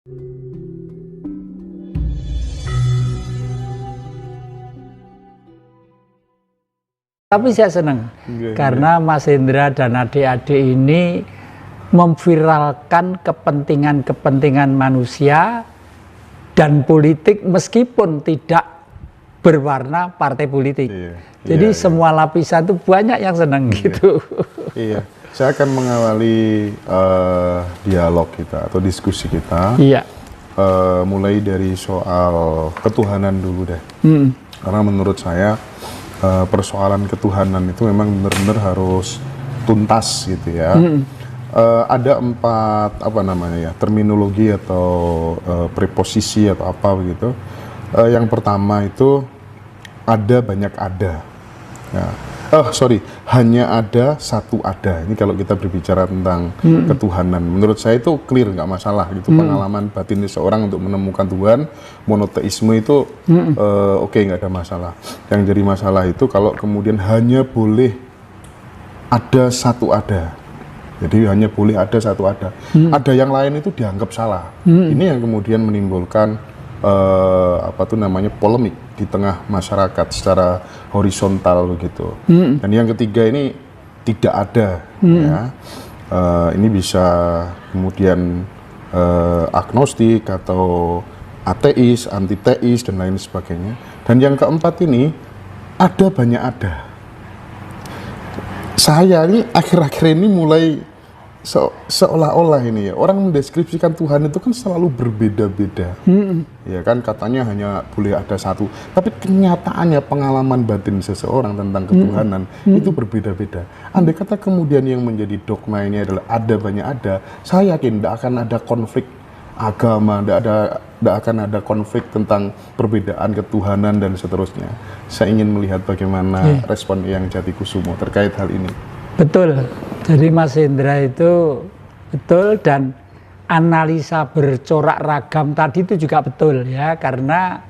Tapi saya senang karena Mas Hendra dan adik-adik ini memviralkan kepentingan-kepentingan manusia dan politik meskipun tidak berwarna partai politik. Jadi semua lapisan itu banyak yang senang gitu. Iya, saya akan mengawali dialog kita atau diskusi kita. Mulai dari soal ketuhanan dulu deh. Karena menurut saya persoalan ketuhanan itu memang benar-benar harus tuntas gitu ya. Ada 4 terminologi atau preposisi atau apa begitu. Yang pertama itu ada banyak ada. Hanya ada satu ada. Ini kalau kita berbicara tentang ketuhanan, menurut saya itu clear, nggak masalah. Itu pengalaman batin seseorang untuk menemukan Tuhan. Monoteisme itu oke, nggak ada masalah. Yang jadi masalah itu kalau kemudian hanya boleh ada satu ada. Jadi hanya boleh ada satu ada. Ada yang lain itu dianggap salah. Ini yang kemudian menimbulkan polemik di tengah masyarakat secara horizontal begitu. Dan yang ketiga ini tidak ada, ya. Ini bisa kemudian agnostik atau ateis, antiteis dan lain sebagainya. Dan yang keempat ini ada banyak ada. Saya ini akhir-akhir ini mulai seolah-olah ini ya, orang mendeskripsikan Tuhan itu kan selalu berbeda-beda. Ya kan, katanya hanya boleh ada satu, tapi kenyataannya pengalaman batin seseorang tentang ketuhanan itu berbeda-beda. Andai kata kemudian yang menjadi dogma ini adalah ada banyak ada, saya yakin tidak akan ada konflik agama, tidak akan ada konflik tentang perbedaan ketuhanan dan seterusnya. Saya ingin melihat bagaimana respon Eyang Jatikusumo terkait hal ini. Betul, jadi Mas Hendra itu betul, dan analisa bercorak ragam tadi itu juga betul ya, karena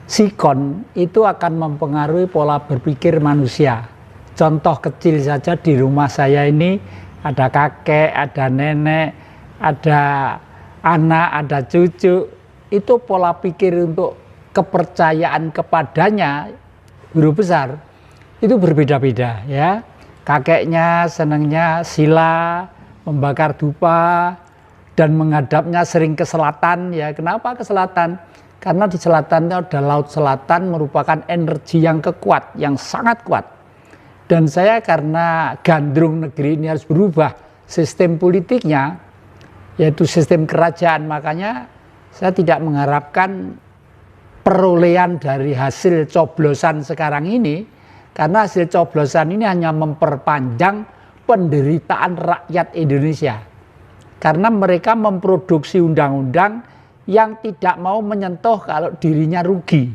sikon itu akan mempengaruhi pola berpikir manusia. Contoh kecil saja, di rumah saya ini ada kakek, ada nenek, ada anak, ada cucu, itu pola pikir untuk kepercayaan kepadanya guru besar itu berbeda-beda ya. Kakeknya senangnya sila, membakar dupa, dan menghadapnya sering ke selatan ya. Kenapa ke selatan? Karena di selatannya ada laut selatan, merupakan energi yang kuat, yang sangat kuat. Dan saya karena gandrung negeri ini harus berubah sistem politiknya, yaitu sistem kerajaan, makanya saya tidak mengharapkan perolehan dari hasil coblosan sekarang ini, karena hasil coblosan ini hanya memperpanjang penderitaan rakyat Indonesia. Karena mereka memproduksi undang-undang yang tidak mau menyentuh kalau dirinya rugi,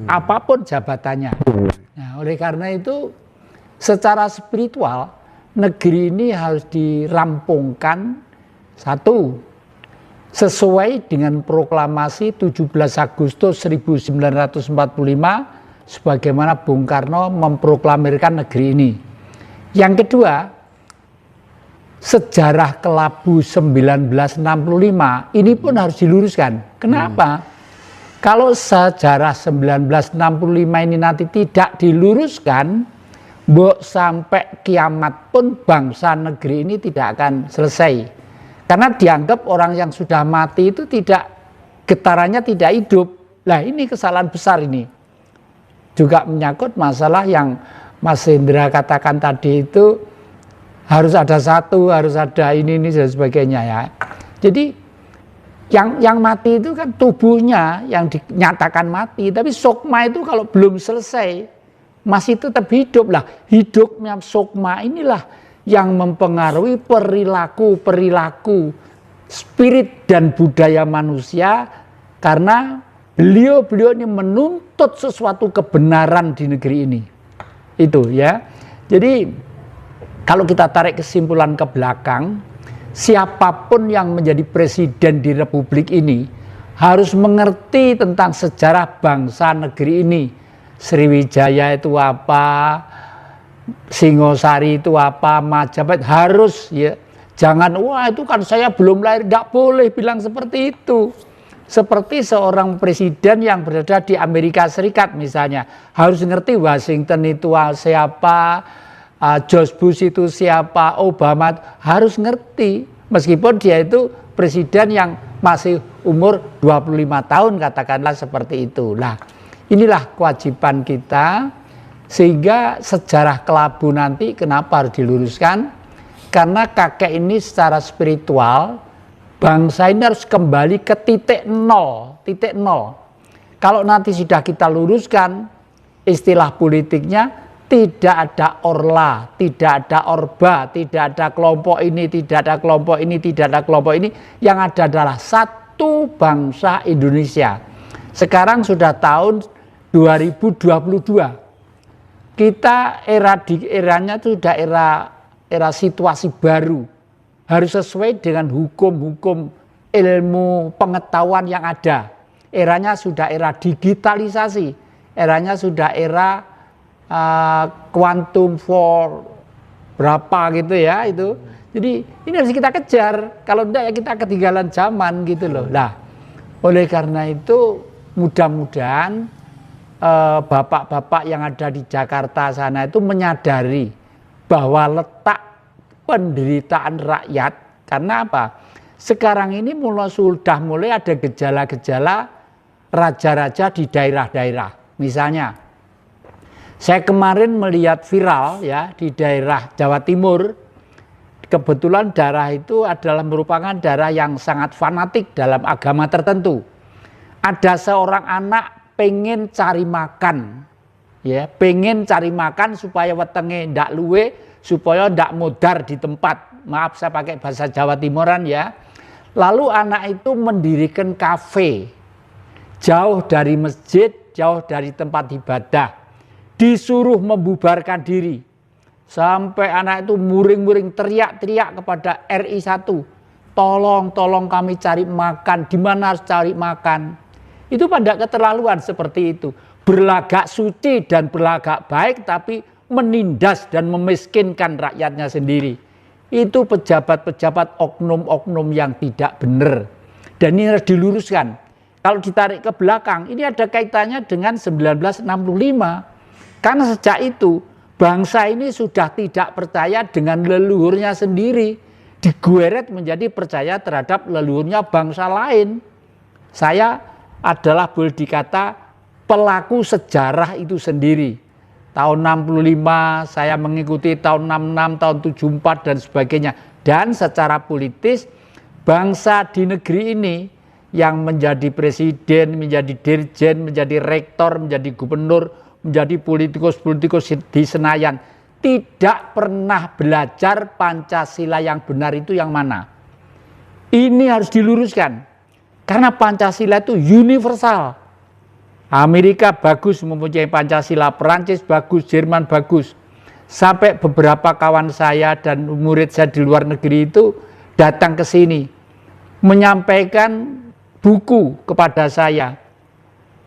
apapun jabatannya. Nah, oleh karena itu, secara spiritual, negeri ini harus dirampungkan, satu, sesuai dengan proklamasi 17 Agustus 1945, sebagaimana Bung Karno memproklamirkan negeri ini. Yang kedua, sejarah kelabu 1965 ini pun harus diluruskan. Kenapa? Kalau sejarah 1965 ini nanti tidak diluruskan, mbok sampai kiamat pun bangsa negeri ini tidak akan selesai. Karena dianggap orang yang sudah mati itu tidak, getarannya tidak hidup. Nah, ini kesalahan besar ini. Juga menyangkut masalah yang Mas Hendra katakan tadi itu, harus ada satu, harus ada ini dan sebagainya ya. Jadi yang mati itu kan tubuhnya yang dinyatakan mati, tapi sukma itu kalau belum selesai masih tetap hidup lah. Hidupnya sukma inilah yang mempengaruhi perilaku spirit dan budaya manusia, karena beliau ini menuntut sesuatu kebenaran di negeri ini. Itu ya. Jadi kalau kita tarik kesimpulan ke belakang, siapapun yang menjadi presiden di republik ini harus mengerti tentang sejarah bangsa negeri ini. Sriwijaya itu apa, Singosari itu apa, Majapahit, harus ya. Jangan, wah itu kan saya belum lahir, tidak boleh bilang seperti itu. Seperti seorang presiden yang berada di Amerika Serikat misalnya, harus ngerti Washington itu siapa, George Bush itu siapa, Obama harus ngerti. Meskipun dia itu presiden yang masih umur 25 tahun katakanlah seperti itu. Nah, inilah kewajiban kita, sehingga sejarah kelabu nanti kenapa harus diluruskan? Karena kakek ini secara spiritual, bangsa ini harus kembali ke titik nol. Kalau nanti sudah kita luruskan, istilah politiknya tidak ada orla, tidak ada orba, tidak ada kelompok ini, tidak ada kelompok ini, tidak ada kelompok ini. Yang ada adalah satu bangsa Indonesia. Sekarang sudah tahun 2022. Kita eranya itu sudah era situasi baru, harus sesuai dengan hukum-hukum ilmu pengetahuan yang ada. Eranya sudah era digitalisasi, eranya sudah era quantum for berapa gitu ya itu. Jadi ini harus kita kejar, kalau tidak ya kita ketinggalan zaman gitu loh. Nah, oleh karena itu mudah-mudahan bapak-bapak yang ada di Jakarta sana itu menyadari bahwa letak penderitaan rakyat, karena apa? Sekarang ini sudah mulai ada gejala-gejala raja-raja di daerah-daerah. Misalnya, saya kemarin melihat viral ya di daerah Jawa Timur. Kebetulan daerah itu adalah merupakan daerah yang sangat fanatik dalam agama tertentu. Ada seorang anak pengen cari makan. Ya, pengen cari makan supaya wetenge ndak luwe, supaya ndak modar di tempat. Maaf saya pakai bahasa Jawa Timuran ya. Lalu anak itu mendirikan kafe jauh dari masjid, jauh dari tempat ibadah. Disuruh membubarkan diri. Sampai anak itu muring-muring teriak-teriak kepada RI 1. Tolong kami cari makan, di mana harus cari makan. Itu pada keterlaluan seperti itu. Berlagak suci dan berlagak baik tapi menindas dan memiskinkan rakyatnya sendiri. Itu pejabat-pejabat oknum-oknum yang tidak benar. Dan ini harus diluruskan. Kalau ditarik ke belakang, ini ada kaitannya dengan 1965. Karena sejak itu bangsa ini sudah tidak percaya dengan leluhurnya sendiri. Digeret menjadi percaya terhadap leluhurnya bangsa lain. Saya adalah boleh dikata pelaku sejarah itu sendiri. Tahun 65 saya mengikuti tahun 66, tahun 74 dan sebagainya. Dan secara politis bangsa di negeri ini yang menjadi presiden, menjadi dirjen, menjadi rektor, menjadi gubernur, menjadi politikus-politikus di Senayan tidak pernah belajar Pancasila yang benar itu yang mana. Ini harus diluruskan. Karena Pancasila itu universal. Amerika bagus mempunyai Pancasila, Perancis bagus, Jerman bagus. Sampai beberapa kawan saya dan murid saya di luar negeri itu datang ke sini menyampaikan buku kepada saya.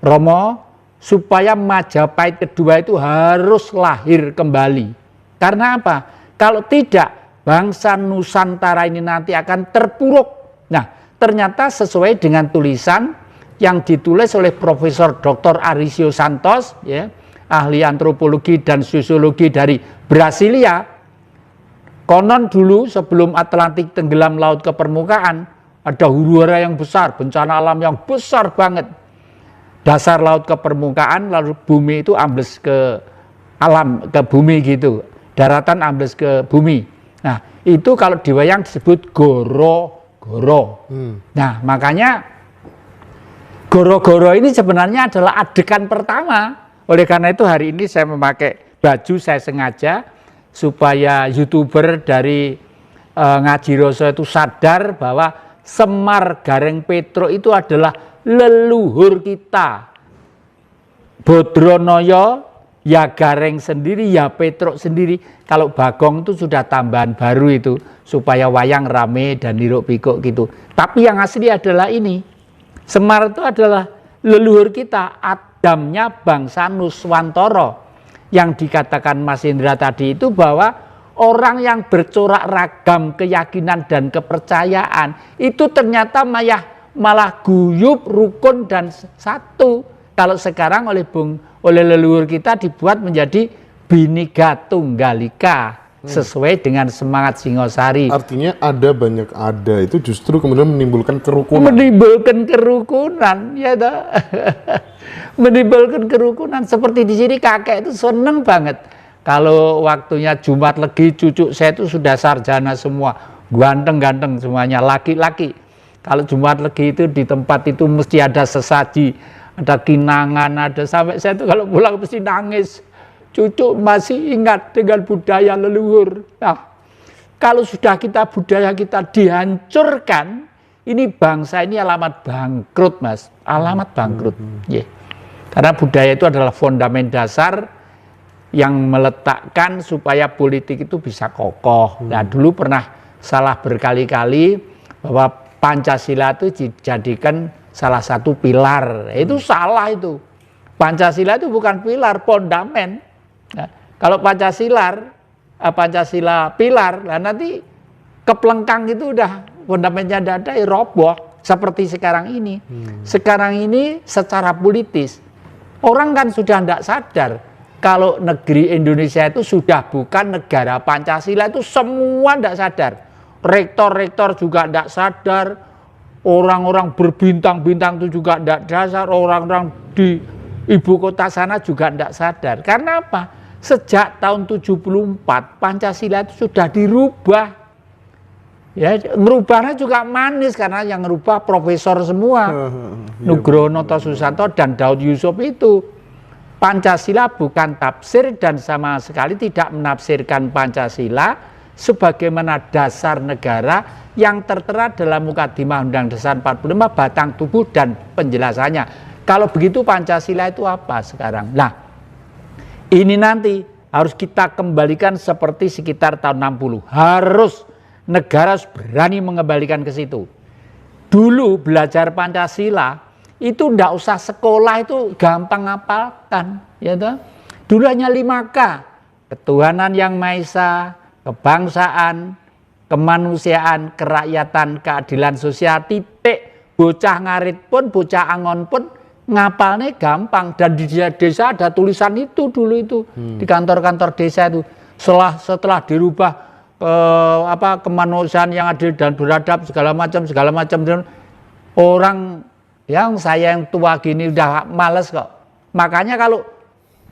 Romo, supaya Majapahit kedua itu harus lahir kembali. Karena apa? Kalau tidak, bangsa Nusantara ini nanti akan terpuruk. Nah, ternyata sesuai dengan tulisan yang ditulis oleh Profesor Dr. Arisio Santos, ya, ahli antropologi dan sosiologi dari Brasilia. Konon dulu sebelum Atlantik tenggelam laut ke permukaan, ada huru-hara yang besar, bencana alam yang besar banget. Dasar laut ke permukaan, lalu bumi itu ambles ke alam, ke bumi gitu. Daratan ambles ke bumi. Nah, itu kalau di wayang disebut goro-goro. Nah, makanya goro-goro ini sebenarnya adalah adegan pertama. Oleh karena itu hari ini saya memakai baju, saya sengaja supaya YouTuber dari Ngaji Roso itu sadar bahwa Semar Gareng Petro itu adalah leluhur kita. Bodronoyo ya Gareng sendiri, ya Petro sendiri. Kalau Bagong itu sudah tambahan baru itu supaya wayang rame dan hiruk pikuk gitu. Tapi yang asli adalah ini. Semar itu adalah leluhur kita, Adamnya bangsa Nuswantara. Yang dikatakan Mas Indra tadi itu bahwa orang yang bercorak ragam keyakinan dan kepercayaan itu ternyata malah guyub, rukun dan satu. Kalau sekarang oleh leluhur kita dibuat menjadi Bhinneka Tunggal Ika sesuai dengan semangat Singosari. Artinya banyak itu justru kemudian menimbulkan kerukunan. Menimbulkan kerukunan, ya toh. Menimbulkan kerukunan. Seperti di sini kakek itu seneng banget. Kalau waktunya Jumat Legi, cucu saya itu sudah sarjana semua, ganteng-ganteng semuanya, laki-laki. Kalau Jumat Legi itu di tempat itu mesti ada sesaji, ada kinangan, ada sampai saya itu kalau pulang mesti nangis. Cucu masih ingat dengan budaya leluhur. Nah, kalau sudah budaya kita dihancurkan, ini bangsa ini alamat bangkrut, Mas. Alamat bangkrut. Yeah. Karena budaya itu adalah fondamen dasar yang meletakkan supaya politik itu bisa kokoh. Nah, dulu pernah salah berkali-kali bahwa Pancasila itu dijadikan salah satu pilar. Itu salah itu. Pancasila itu bukan pilar, fondamen. Nah, kalau Pancasila pilar, nah nanti keplengkang itu udah fondamennya tidak ada, roboh seperti sekarang ini. Sekarang ini secara politis orang kan sudah tidak sadar kalau negeri Indonesia itu sudah bukan negara Pancasila, itu semua tidak sadar. Rektor-rektor juga tidak sadar, orang-orang berbintang-bintang itu juga tidak sadar, orang-orang di ibu kota sana juga tidak sadar. Karena apa? Sejak tahun 74 Pancasila itu sudah dirubah. Ya, merubahnya juga manis karena yang merubah profesor semua. Nugroho Noto Susanto dan Daud Yusuf itu. Pancasila bukan tafsir dan sama sekali tidak menafsirkan Pancasila sebagaimana dasar negara yang tertera dalam Mukadimah Undang-Undang Dasar 45, batang tubuh dan penjelasannya. Kalau begitu Pancasila itu apa sekarang? Nah, ini nanti harus kita kembalikan seperti sekitar tahun 60. Negara harus berani mengembalikan ke situ. Dulu belajar Pancasila itu ndak usah sekolah itu gampang ngapalkan, ya toh. Dulu hanya 5K. Ketuhanan Yang Maha Esa, kebangsaan, kemanusiaan, kerakyatan, keadilan sosial, titik. Bocah ngarit pun, bocah angon pun ngapalnya gampang. Dan di desa ada tulisan itu dulu itu. Di kantor-kantor desa itu. Setelah dirubah kemanusiaan yang adil dan beradab segala macam orang yang saya yang tua gini udah males kok. Makanya kalau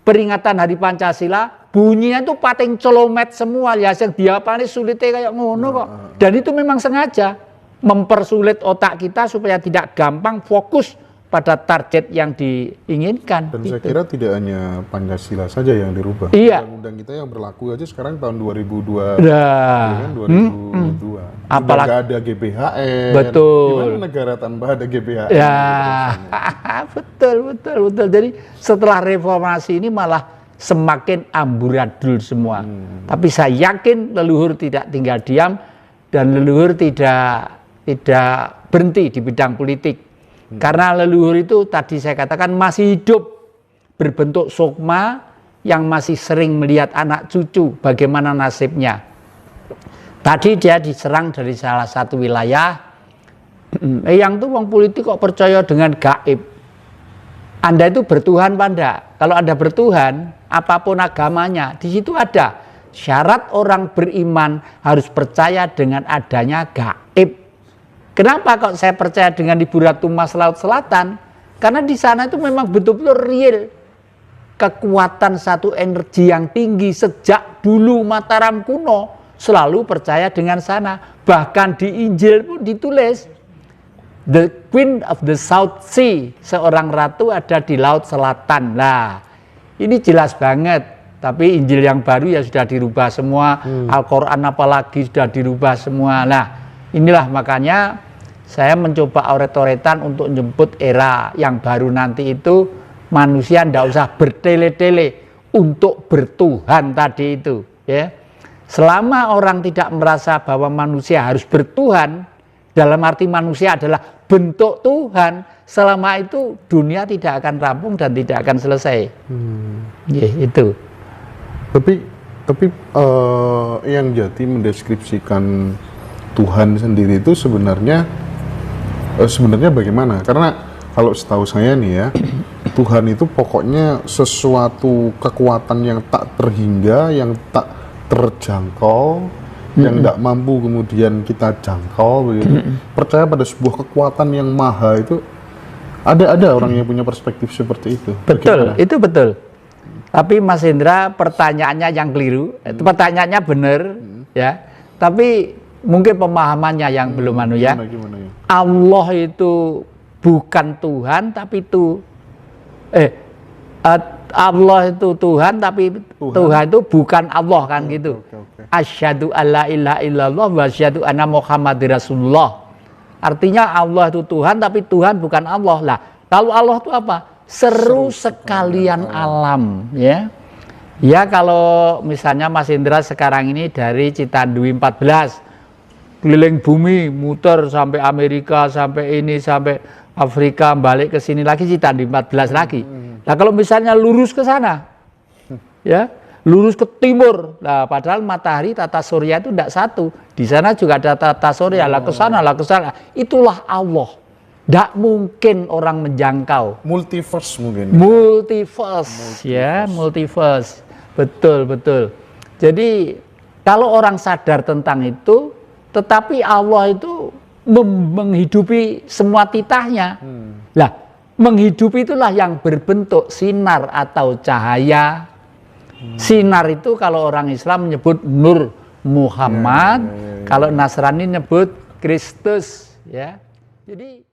peringatan Hari Pancasila bunyinya itu pating celomet semua ya, yang diapalnya sulitnya kayak ngono kok. Dan itu memang sengaja mempersulit otak kita supaya tidak gampang fokus pada target yang diinginkan. Dan saya kira tidak hanya Pancasila saja yang dirubah. Iya. Undang-undang kita yang berlaku aja sekarang tahun 2002. Ya kan 2002. Apalagi nggak ada GBHN. Betul. Gimana negara tanpa ada GBHN? Ya, betul. Jadi setelah reformasi ini malah semakin amburadul semua. Tapi saya yakin leluhur tidak tinggal diam dan leluhur tidak berhenti di bidang politik. Karena leluhur itu tadi saya katakan masih hidup berbentuk sukma yang masih sering melihat anak cucu bagaimana nasibnya. Tadi dia diserang dari salah satu wilayah, yang tuh wong politik kok percaya dengan gaib. Anda itu bertuhan pada. Kalau Anda bertuhan, apapun agamanya, di situ ada syarat orang beriman harus percaya dengan adanya gaib. Kenapa kok saya percaya dengan Ibu Ratu Mas Laut Selatan? Karena di sana itu memang betul-betul real. Kekuatan satu energi yang tinggi sejak dulu Mataram kuno selalu percaya dengan sana. Bahkan di Injil pun ditulis, The Queen of the South Sea, seorang ratu ada di Laut Selatan. Nah, ini jelas banget. Tapi Injil yang baru ya sudah dirubah semua. Al-Quran apalagi sudah dirubah semua. Nah, inilah makanya saya mencoba oret-oretan untuk jemput era yang baru nanti itu manusia ndak usah bertele-tele untuk bertuhan tadi itu. Ya. Selama orang tidak merasa bahwa manusia harus bertuhan, dalam arti manusia adalah bentuk Tuhan, selama itu dunia tidak akan rampung dan tidak akan selesai. Ya, itu. Tapi Tapi yang Jati mendeskripsikan Tuhan sendiri itu sebenarnya bagaimana? Karena kalau setahu saya nih ya, Tuhan itu pokoknya sesuatu kekuatan yang tak terhingga, yang tak terjangkau, yang tidak mampu kemudian kita jangkau begitu. Percaya pada sebuah kekuatan yang maha itu, ada orang yang punya perspektif seperti itu. Betul, Bagaimana? itu betul. Tapi Mas Indra pertanyaannya yang keliru. Pertanyaannya benar, ya. Tapi mungkin pemahamannya yang belum anu ya. Gimana ya? Allah itu bukan Tuhan, tapi Allah itu Tuhan, tapi Tuhan itu bukan Allah kan gitu. Oke. Asyhadu alla ilaha illallah wa asyhadu anna Muhammadir Rasulullah. Artinya Allah itu Tuhan, tapi Tuhan bukan Allah. Lah, kalau Allah itu apa? Seru sekalian alam, ya. Ya kalau misalnya Mas Indra sekarang ini dari Citandui 14 keliling bumi, muter sampai Amerika, sampai ini, sampai Afrika, balik ke sini lagi Citandui 14 lagi. Nah kalau misalnya lurus ke sana, ya lurus ke timur, nah padahal matahari tata surya itu tidak satu, di sana juga ada tata surya, lah ke sana, itulah Allah. Tidak mungkin orang menjangkau. Multiverse mungkin. Multiverse. Betul. Jadi kalau orang sadar tentang itu, tetapi Allah itu menghidupi semua titahnya. Lah, menghidupi itulah yang berbentuk sinar atau cahaya. Sinar itu kalau orang Islam menyebut Nur Muhammad, kalau Nasrani menyebut Kristus, ya. Jadi